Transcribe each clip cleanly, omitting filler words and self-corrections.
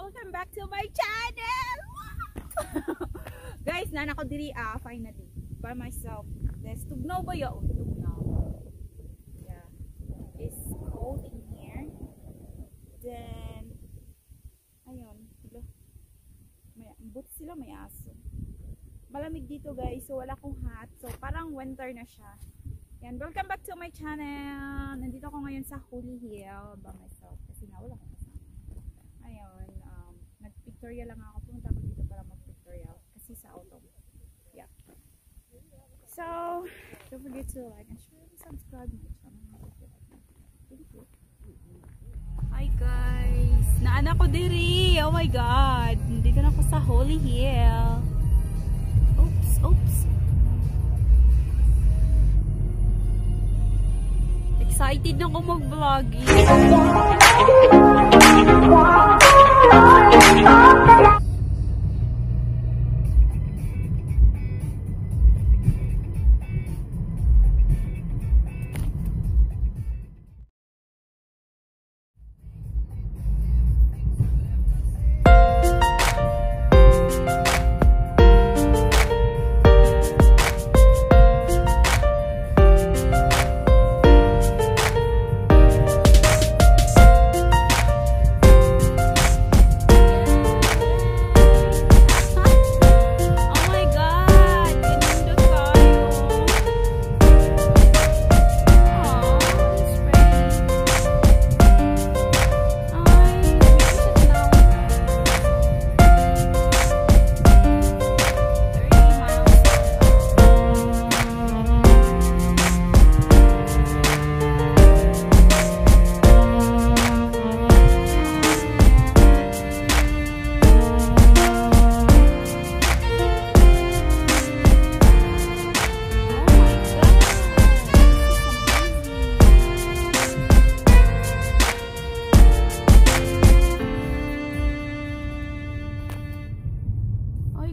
welcome back to my channel. Guys, nana ko diri finally by myself. There's tugnaw ba yun? Tugnaw. Yeah. It's cold in here. Then ayun, may buti sila, may aso. Malamig dito guys, so wala akong hat. So parang winter na siya. Yan, welcome back to my channel. Nandito ako ngayon sa Holy Hill by myself kasi nga wala akong kasama. Ayun, nag-pictorial lang ako. Pumunta ako dito para mag-pictorial kasi sa auto. Yeah. So, don't forget to like and share and subscribe my channel. Thank you. Hi guys! Naana ko diri! Oh my god! Nandito na ako sa Holy Hill. Oops, oops. Excited na ako mag-vlogging.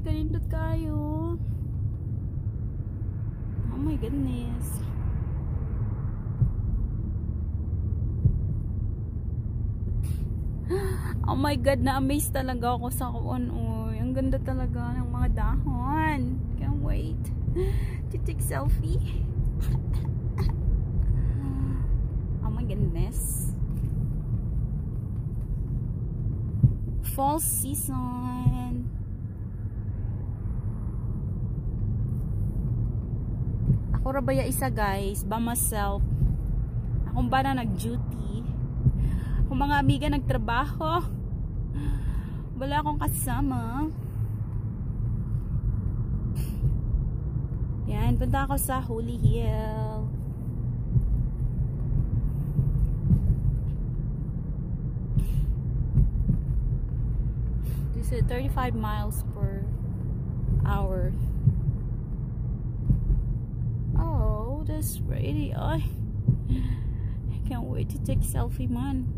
Ganindot kayo. Oh my goodness. Oh my god, na-amaze talaga ako sa kuwan. Uy, ang ganda talaga ng mga dahon. Can't wait to take selfie. Oh my goodness. Fall season. Ako ra baya isa guys, by myself. Akong ba na nag-duty. Akong mga amiga nagtrabaho. Wala akong kasama. Yan, punta ako sa Holy Hill. This is 35 miles per hour. Oh, that's pretty. I can't wait to take selfie, man.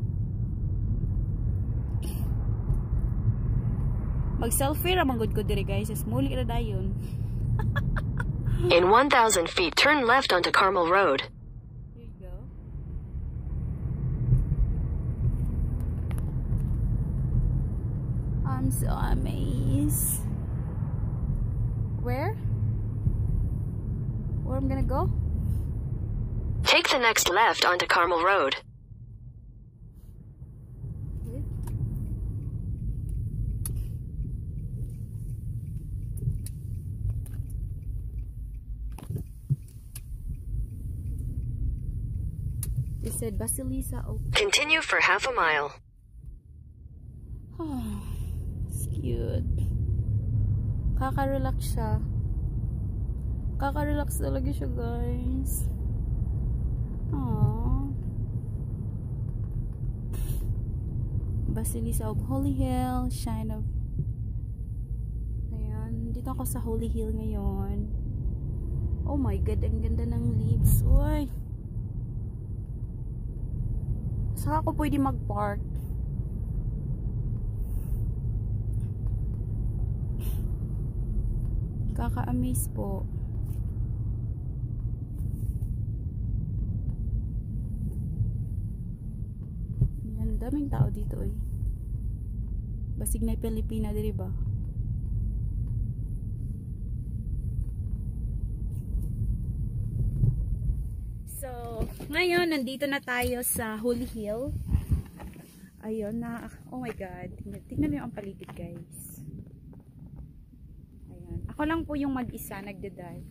Mag-selfie ramang good ko diri guys. Muli na dayon. In 1,000 feet, turn left onto Carmel Road. Here you go. I'm so amazed. Where I'm gonna go? Take the next left onto Carmel Road. They said Basilisa. Oh. Continue for half a mile. Oh, it's cute. Kaka-relax siya. Kaka-relax talaga siya guys. Aww. Basilisa of Holy Hill, Shine of... Ayan, dito ako sa Holy Hill ngayon. Oh my god, ang ganda ng leaves. Uy. Saka ako pwede mag-park. Kaka-amaze po. Yan, daming tao dito eh. Basig na Pilipina diri ba? So, ngayon nandito na tayo sa Holy Hill. Ayun na, oh my god. Tingnan niyo ang paligid, guys. Ayun. Ako lang po yung mag-isa nagde-dive.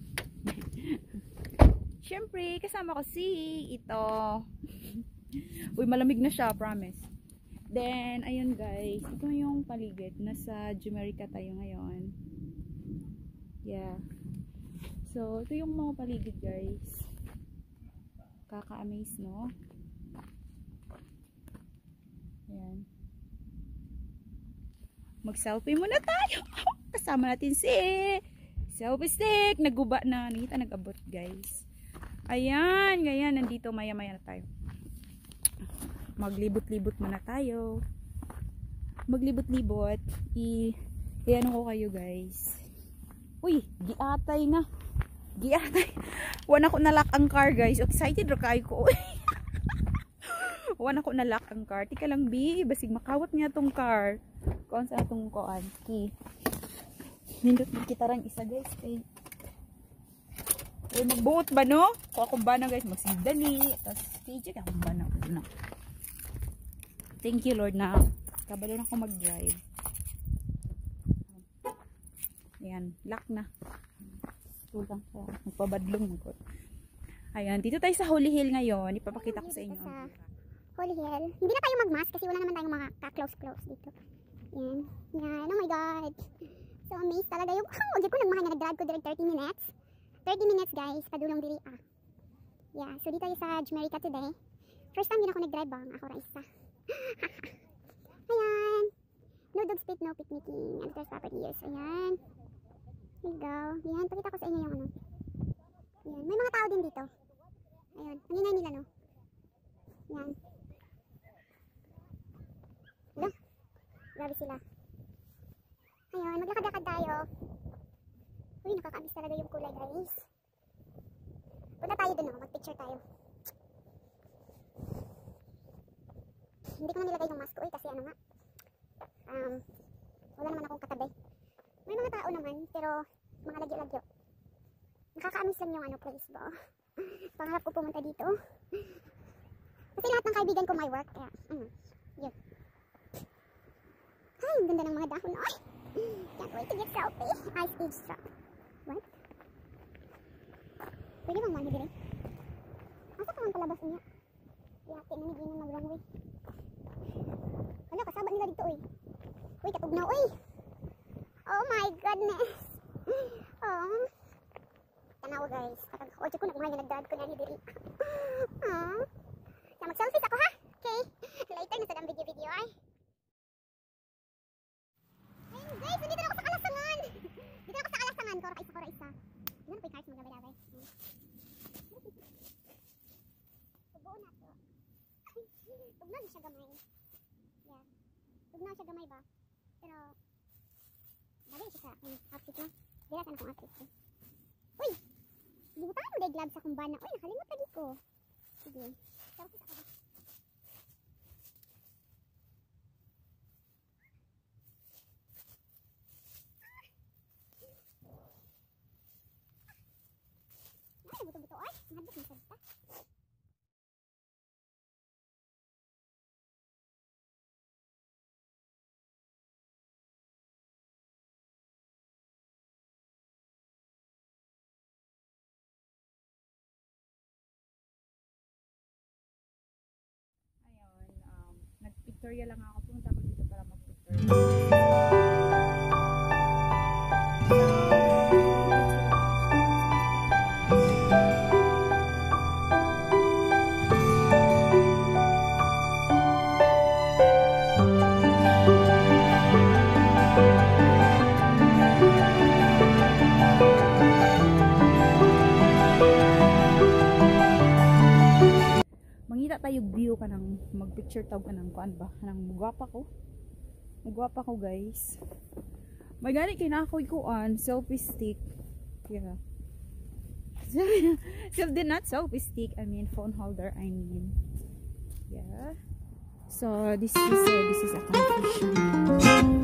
Siyempre, kasama ko si ito. Uy, malamig na siya, promise. Then, ayun guys, ito yung paligid. Nasa Jumerica tayo ngayon. Yeah. So, ito yung mga paligid, guys. Kaka-amaze, no? Ayan. Mag-selfie muna tayo. Kasama natin si selfie stick. Naguba na. Nakita, nag-abot, guys. Ayan. Ngayon, nandito maya-maya na tayo. Maglibot-libot muna tayo. Maglibot-libot. I-ano ko kayo, guys. Uy, giatay na. Giatay. Wana ko nalak ang car, guys. Excited ra kayo ko. Wana ko nalak ang car. Tika lang, B. Basig makawat niya tong car. Kuan sa atong kuan. Okay. Nindot kita rang isa, guys. Okay. Magbuot ba, no? Kung akong ba na, guys. Magsidali. Tapos, PJ ka akong ba na. Thank you, Lord, na kabalo na ako mag-drive. Ayan. Lock na. Tulang ko. Magpabadlong ko. Ayan. Dito tayo sa Holy Hill ngayon. Ipapakita ko sa inyo. Holy Hill. Hindi na tayo mag-mask kasi wala naman tayong mga ka-close-close dito. Yan. Yan. Oh my God. So amazed talaga yung, wag ko nagmahan na nag-drive ko direct 30 minutes. 30 minutes guys. Padulong diri Yeah. So dito tayo sa Jumerica today. First time din ako nag-drive bang. Ako raisa. Ayan. No dog spit, no picnicking. And there's property use. Ayan. Here we go. Ayan. Pakita ko sa inyo yung ano. Ayan. May mga tao din dito. Ayan. Ang ingay nila no. Ayan. Look. Grabe sila. Ayun, maglakad-lakad tayo. Uy, nakakamiss talaga yung kulay, guys. Punta tayo dun, mag-picture tayo. Hindi ko na nilagay yung mask ko, kasi ano nga. Wala naman akong katabi. May mga tao naman, pero mga lagyo-lagyo. Nakakamiss lang yung ano, place ba. Pangarap ko pumunta dito. Kasi lahat ng kaibigan ko may work, kaya, yun. Ay, ang ganda ng mga dahon. Ay! Can't wait to get selfie. I stage struck. What? Pwede bang manhid rin? Asa ka man palabas niya? Yate na hindi na mag-runway. Wala, kasaba nila dito, uy. Uy, katugnaw, uy! Oh my goodness! Oh. Tanawa, guys. Kakag-order ko, nagmahal na nag-dad ko na ni diri. Oh. So, mag-selfies ako, ha? Okay. Later, nasa dang video, ay. Ayun, guys, nandito na ako sa Kalasangan. Dito ako sa Kalasangan. Kora isa. Ano na po yung cars mo, gabay-gabay? Tubuo na to. Tugnaw siya gamay. Yeah. Tugnaw siya gamay ba? Pero, bagay siya sa outfit mo. Dilatan akong outfit ko. Uy! Libutan mo dahil gloves akong bana. Uy, nakalimot na dito. Sige. Selfies ako ba? Ay, buto-buto ay. Nahadbot mo sa bita. Ayun, nag-pictorial lang ako. Pumunta ako dito para mag-pictorial. Mangita tayo view ka ng mag-picture tawag ka ng kuan ba? Nang mugwapa ko. Mugwapa ko, guys. May gani kinakoy kuan, selfie stick. Yeah. Self did not selfie stick. I mean phone holder. I mean. Yeah. So this is a confusion.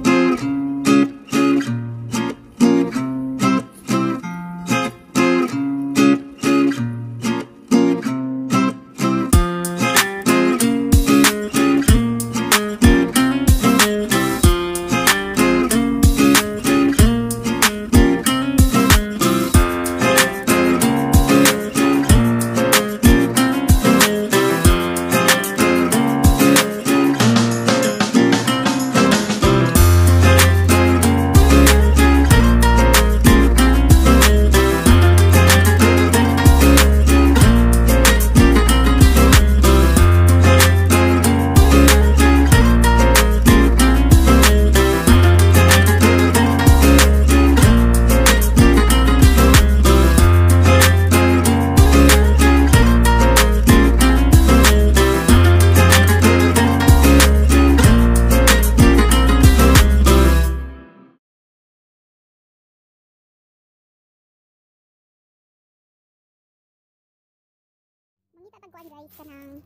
Mangita tagkuan guys kanang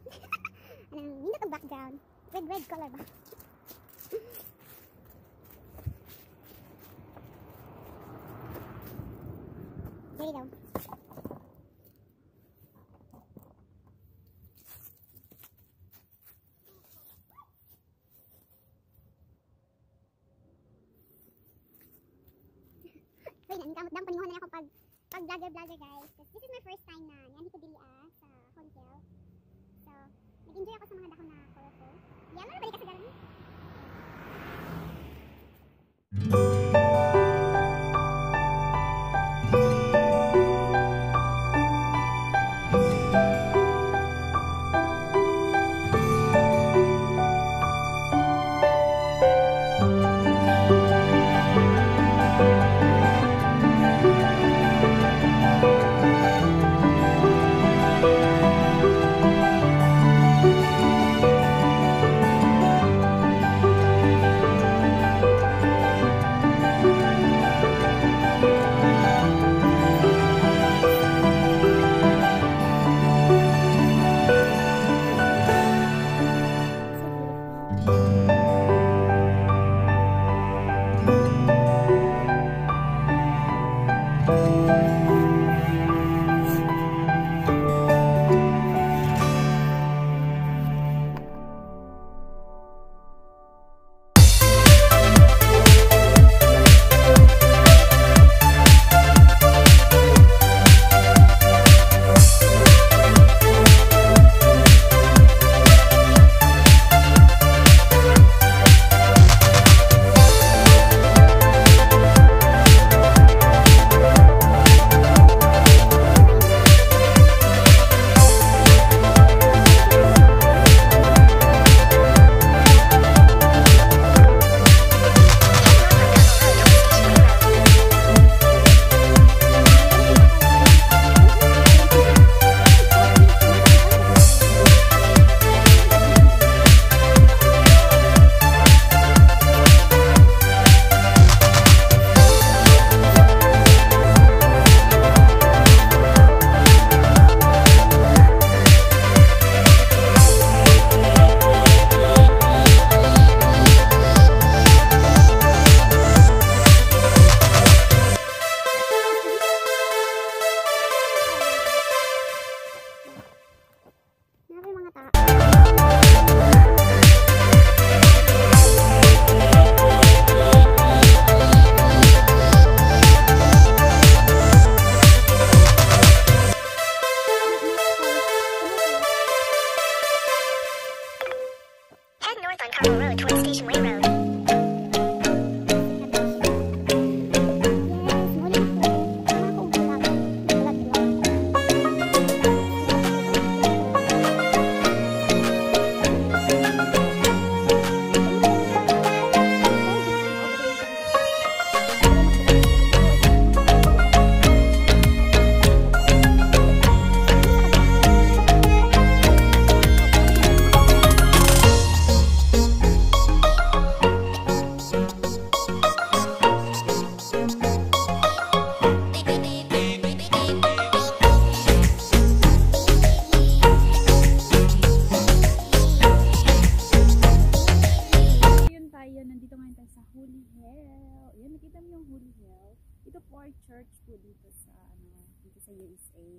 anang nindot ang background. Red color ba? Dali daw. Wait, nangkamot dang paninguhan na ako pag vlogger guys. This is my first time na nandito dili sa hotel. So, nag-enjoy ako sa mga dahon na colorful. Yan lang balik kasi galing.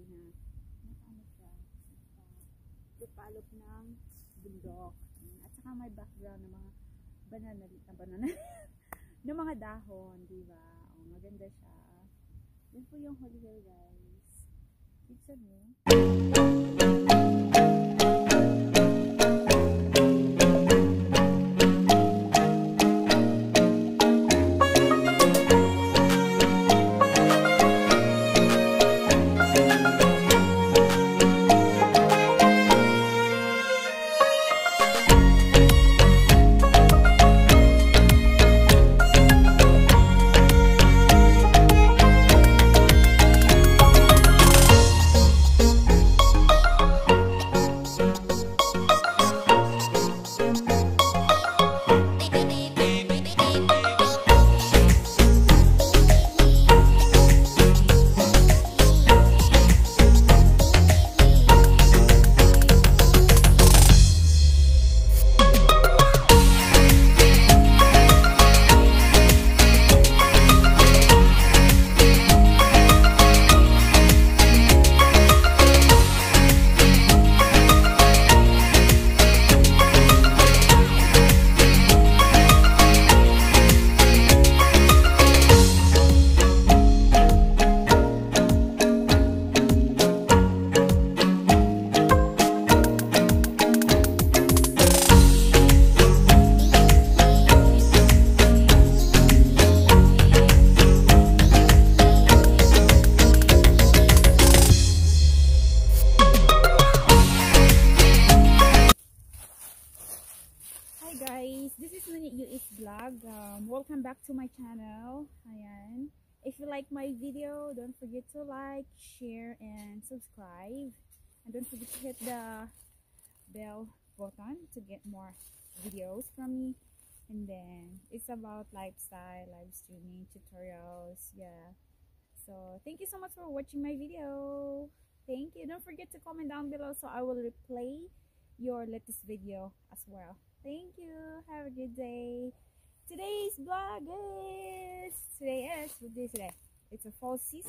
na ano siya, lupalop ng bundok. At saka may background ng mga banana ng mga dahon, di ba? Oh, maganda siya. Yan po yung Holy Hill, guys. Picture mo. This is Minute US Vlog. Welcome back to my channel. Ayan. If you like my video, don't forget to like, share, and subscribe. And don't forget to hit the bell button to get more videos from me. And then it's about lifestyle, live streaming, tutorials. Yeah. So thank you so much for watching my video. Thank you. Don't forget to comment down below so I will replay your latest video as well. Thank you. Have a good day. Today's vlog is what day is today? It's a fall season.